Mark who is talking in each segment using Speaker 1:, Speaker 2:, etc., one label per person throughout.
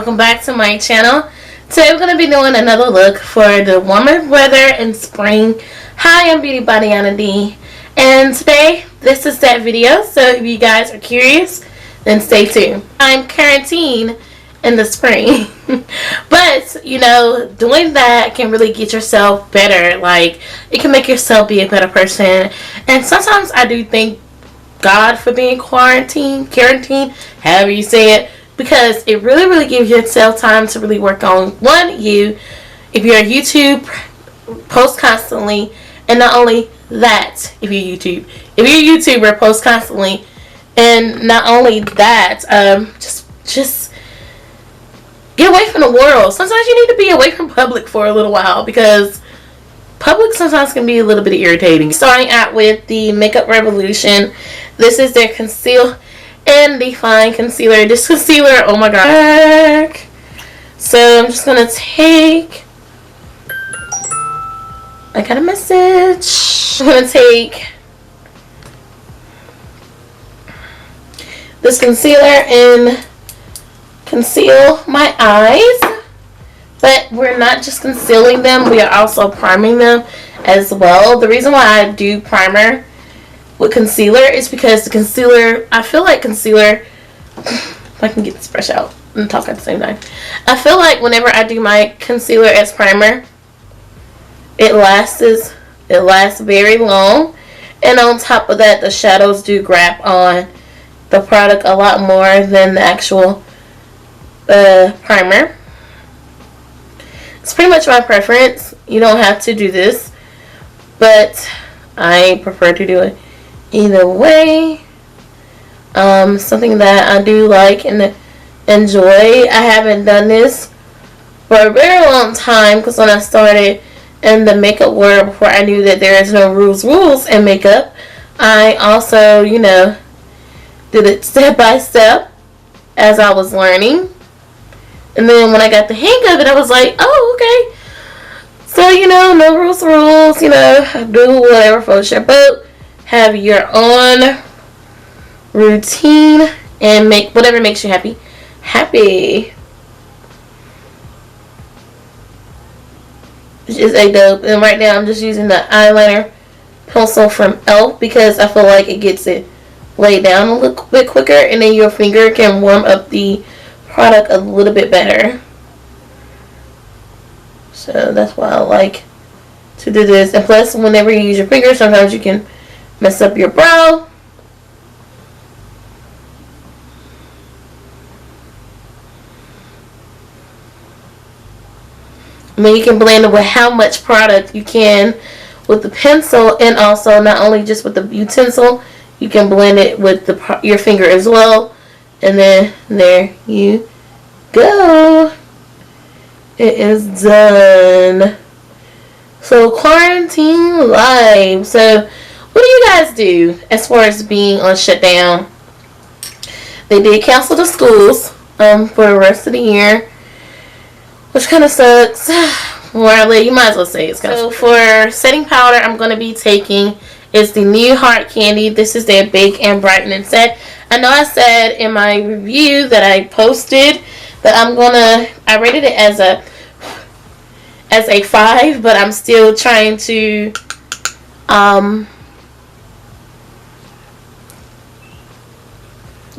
Speaker 1: welcome back to my channel. Today we're going to be doing another look for the warmer weather in spring. Hi, I'm Beauty by Diana D, and today this is that video, so if you guys are curious, then stay tuned. I'm quarantine in the spring, but you know, doing that can really get yourself better. Like, it can make yourself be a better person, and sometimes I do thank God for being quarantine, however you say it, because it really gives yourself time to really work on you. If you're a YouTube, post constantly, and not only that, if you're a YouTuber, post constantly, and not only that, just get away from the world. Sometimes you need to be away from public for a little while, because public sometimes can be a little bit irritating. Starting out with the Makeup Revolution. This is their Conceal and Define Concealer. This concealer, oh my god. So I'm just going to take... I got a message. I'm going to take this concealer and conceal my eyes. But we're not just concealing them, we are also priming them as well. The reason why I do primer with concealer is because the concealer, I feel like concealer, if I can get this brush out and talk at the same time, I feel like whenever I do my concealer as primer, it lasts very long, and on top of that, the shadows do grab on the product a lot more than the actual primer. It's pretty much my preference. You don't have to do this, but I prefer to do it either way. Something that I do like and enjoy. I haven't done this for a very long time, because when I started in the makeup world, before I knew that there is no rules in makeup, I also, you know, did it step by step as I was learning. And then when I got the hang of it, I was like, oh, okay. So, you know, no rules, you know, do whatever floats your boat. Have your own routine and make whatever makes you happy. Which is a dope. And right now I'm just using the eyeliner pencil from e.l.f. because I feel like it gets it laid down a little bit quicker, and then your finger can warm up the product a little bit better. So that's why I like to do this. And plus, whenever you use your finger, sometimes you can mess up your brow. I mean, you can blend it with how much product you can with the pencil, and also not only just with the utensil, you can blend it with your finger as well. And then there you go. It is done. So, quarantine live. So, what do you guys do as far as being on shutdown? They did cancel the schools for the rest of the year, which kind of sucks. Well, you might as well say it's kind of. So for setting powder, I'm going to be taking is the new Hard Candy. This is their Bake and Brightening set. I know I said in my review that I posted that I rated it as a 5, but I'm still trying to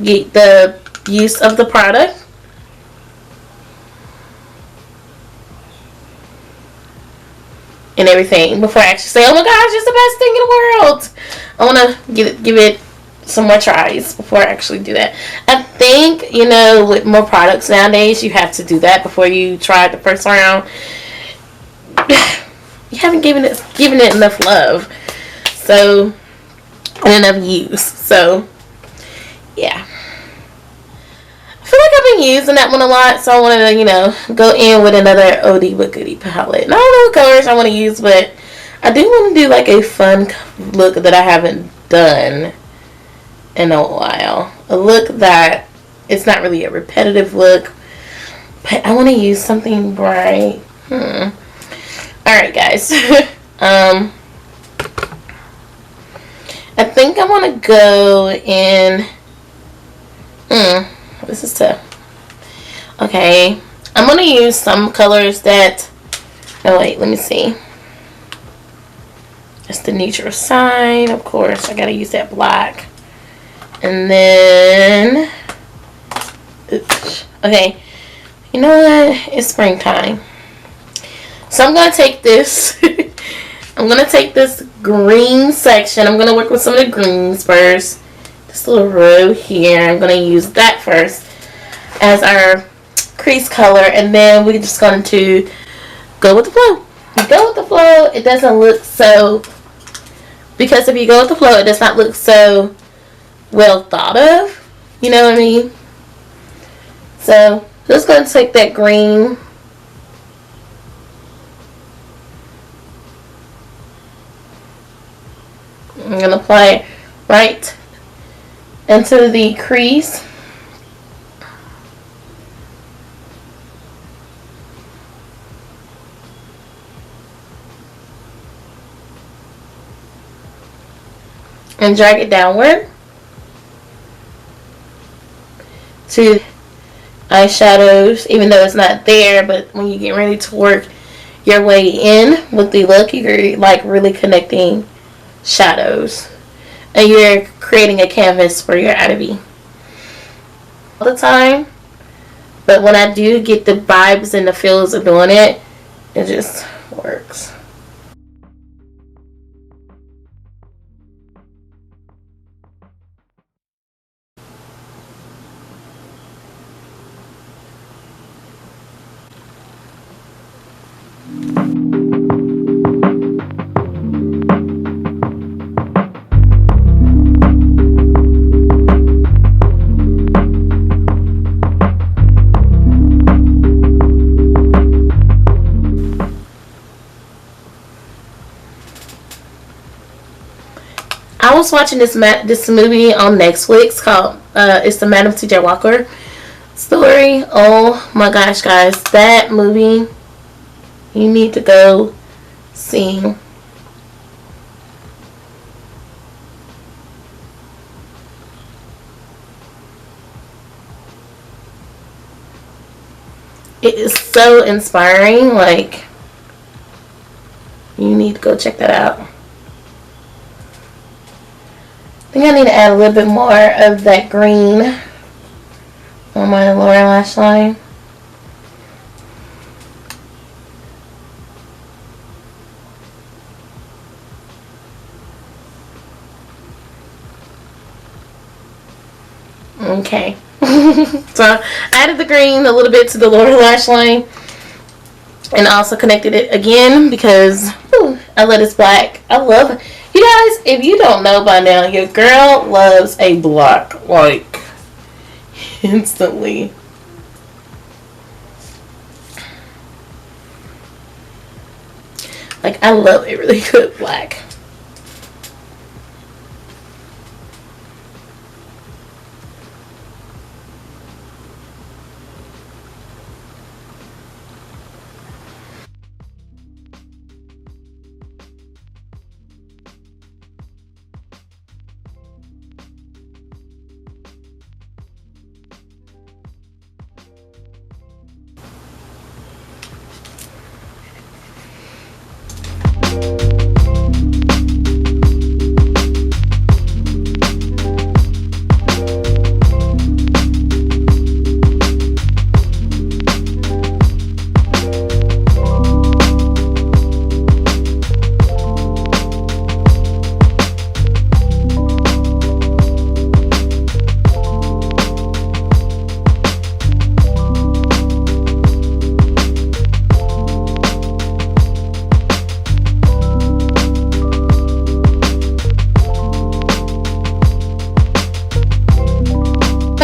Speaker 1: get the use of the product. And everything before I actually say, oh my gosh, it's the best thing in the world. I want to give it some more tries before I actually do that. I think, you know, with more products nowadays, you have to do that before you try it the first round. You haven't given it enough love, so, and enough use. So yeah, I feel like I've been using that one a lot, so I wanted to, you know, go in with another oldie but goodie palette. And I don't know what colors I want to use, but I do want to do like a fun look that I haven't done in a while. A look that it's not really a repetitive look, but I want to use something bright. Alright, guys. I think I want to go in. This is tough. Okay, I'm going to use some colors that, oh wait, let me see. It's the neutral side, of course. I got to use that black. And then, oops, okay, you know what? It's springtime. So I'm going to take this, I'm going to take this green section. I'm going to work with some of the greens first. This little row here, I'm going to use that first as our crease color. And then we're just going to go with the flow. Go with the flow. It doesn't look so, because if you go with the flow, it does not look so well thought of. You know what I mean? So, just going to take that green. I'm going to apply it right into the crease. And drag it downward to eyeshadows, even though it's not there, but when you get ready to work your way in with the look, you're like really connecting shadows and you're creating a canvas for your Adobe all the time. But when I do get the vibes and the feels of doing it, it just works. I was watching this movie on Netflix called it's the Madam C.J. Walker story. Oh my gosh, guys, that movie you need to go see. It is so inspiring. Like, you need to go check that out. I think I need to add a little bit more of that green on my lower lash line. Okay. So I added the green a little bit to the lower lash line and also connected it again because I love this black. I love it. You guys, if you don't know by now, your girl loves a black, like, instantly. Like, I love a really good black.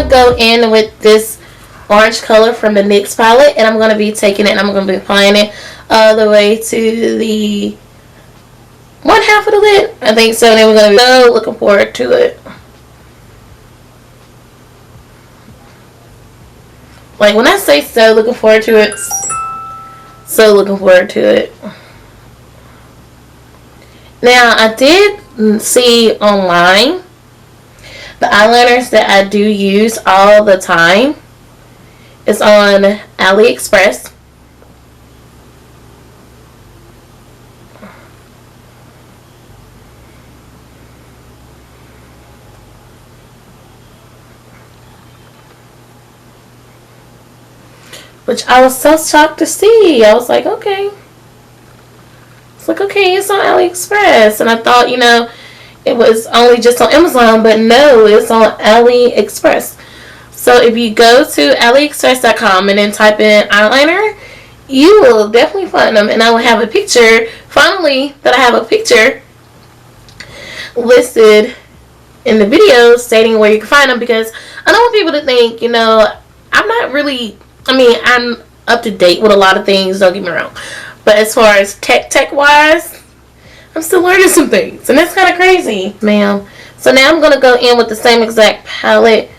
Speaker 1: Go in with this orange color from the NYX palette, and I'm going to be taking it and I'm going to be applying it all the way to the one half of the lid, I think so. And then we're going to be so looking forward to it. Like, when I say so looking forward to it, so looking forward to it. Now, I did see online the eyeliners that I do use all the time It's on AliExpress. Which I was so shocked to see. I was like, okay. It's like, okay, it's on AliExpress. And I thought, you know, it was only just on Amazon, but no, it's on AliExpress. So if you go to aliexpress.com and then type in eyeliner, you will definitely find them. And I will have a picture, finally, that I have a picture listed in the video stating where you can find them, because I don't want people to think, you know, I'm not really, I mean, I'm up to date with a lot of things, don't get me wrong. But as far as tech wise, I'm still learning some things. And that's kind of crazy, ma'am. So now I'm going to go in with the same exact palette.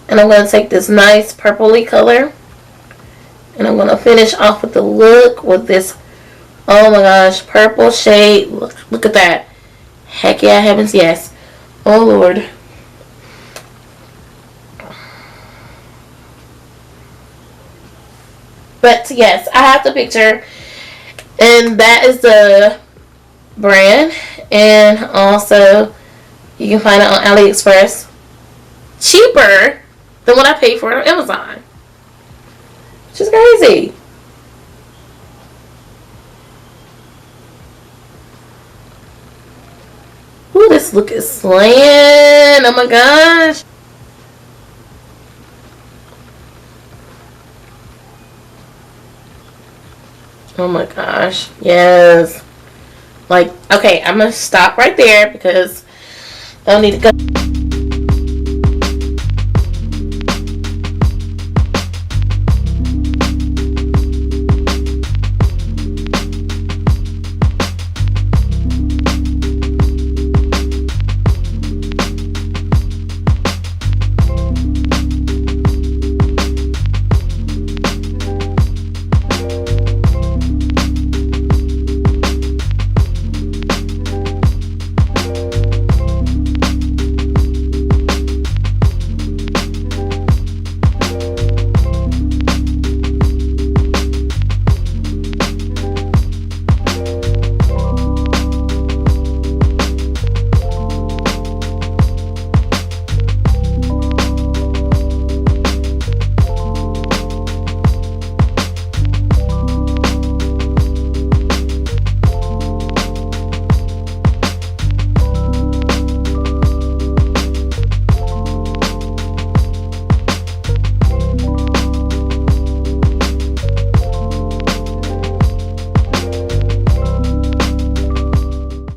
Speaker 1: And I'm going to take this nice purpley color. And I'm going to finish off with the look with this, oh my gosh, purple shade. Look at that. Heck yeah, heavens yes. Oh Lord. But yes, I have the picture. And that is the brand. And also, you can find it on AliExpress. Cheaper than what I paid for it on Amazon. Which is crazy. Ooh, this look is slaying. Oh my gosh. Oh my gosh. Yes. Like, okay, I'm going to stop right there because I don't need to go.